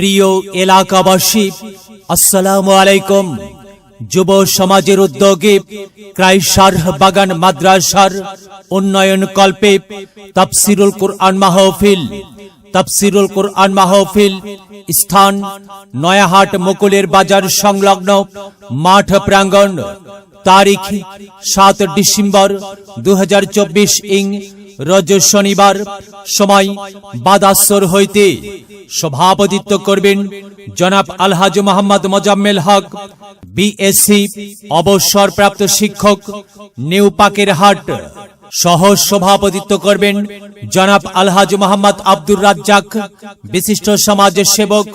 প্রিয় এলাকাবাসী, আসসালামু আলাইকুম। যুব সমাজের উদ্যোগে ক্রাইশার বাগান মাদ্রাসার উন্নয়ন কল্পে তাফসিরুল কুরআন মাহফিল স্থান নয়াহাট মুকুলের বাজার সংলগ্ন মাঠ প্রাঙ্গণ। তারিখ 7 ডিসেম্বর 2024 ইং রোজ শনিবার। সময় বাদাসর হইতে। সভাপতিত্ব করবেন জনাব আলহাজ মোহাম্মদ মোজাম্মেল হক, বিএসসি, অবসরপ্রাপ্ত শিক্ষক, নিউ পাকেরহাট। সহ সভাপতিত্ব করবেন জনাব আলহাজ মোহাম্মদ আব্দুর রাজ্জাক, বিশিষ্ট সমাজ সেবক।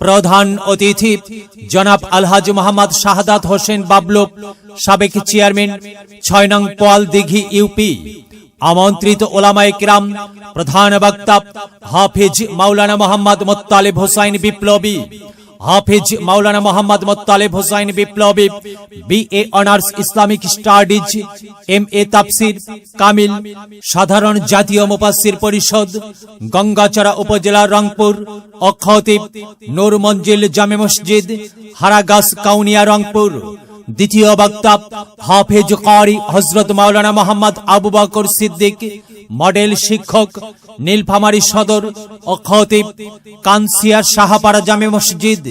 প্রধান অতিথি জনাব আলহাজ মোহাম্মদ শাহাদাত হোসেন বাবলু, সাবেক চেয়ারম্যান 6 নং পোয়াল দিঘি ইউপি। আমন্ত্রিত ওলামায়ে কিরাম, প্রধান বক্তা হাফিজ মাওলানা মোহাম্মদ মোত্তালেব হোসাইন বিপ্লবী, BA honours Islamic studies, MA তাফসির কামিল, সাধারণ জাতীয় মুফাসসির পরিষদ, গঙ্গাচড়া উপজেলা, রংপুর। ও খতিব নূর মঞ্জিল জামে মসজিদ, হারাগাছ, কাউনিয়া, রংপুর। দ্বিতীয় বক্তা হাফেজ কারি হযরত মাওলানা মোহাম্মদ আবু বকর সিদ্দিক, মডেল শিক্ষক, নীলফামারী সদর। ও খতিব কানসিয়া শাহপাড়া জামে মসজিদ।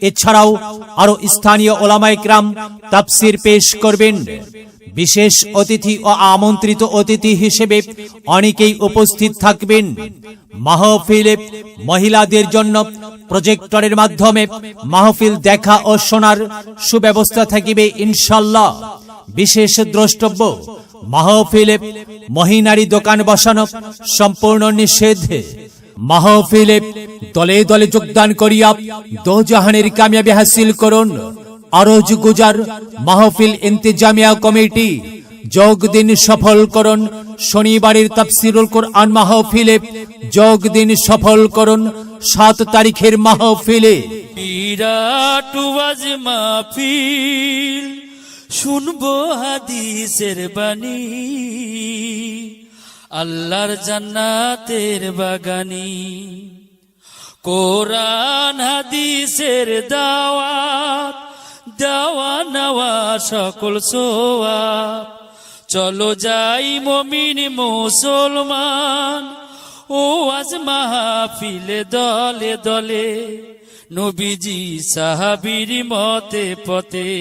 এছাড়াও আরো স্থানীয় ওলামায়ে কিরাম তাফসির পেশ করবেন। বিশেষ অতিথি ও আমন্ত্রিত অতিথি হিসেবে অনেকেই উপস্থিত থাকবেন। মাহফিলে মহিলাদের জন্য প্রজেক্টরের মাধ্যমে মাহফিল দেখা ও শোনার সুব্যবস্থা থাকিবে ইনশাআল্লাহ। বিশেষ দ্রষ্টব্য, মাহফিলে মহিনারী দোকান বসানো সম্পূর্ণ নিষেধ। মাহফিলে দলে দলে যোগদান করিয়া দোজাহানের কামিয়াবি হাসিল করুন। আরজ গুজার মাহফিল ইন্তেজামিয়া কমিটি, যোগ দিন সফল করুন। শনিবারের তাফসিরুল কুরআন মাহফিলে যোগ দিন সফল করুন। 7 তারিখের মাহফিলে বিরাট ওয়াজ মাহফিল, শুনবো হাদিসের বাণী, আল্লাহর জান্নাতের বাগানি। কোরআন হাদিসের দাওয়াত, দেওয়া নেওয়া সকল সোয়াব। চলো যাই মুমিন মুসলমান, ও আজ মাহফিলে দলে দলে, নবীজি সাহাবীর মতে পথে।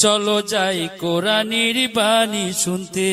চলো যাই কোরআনের বাণী শুনতে।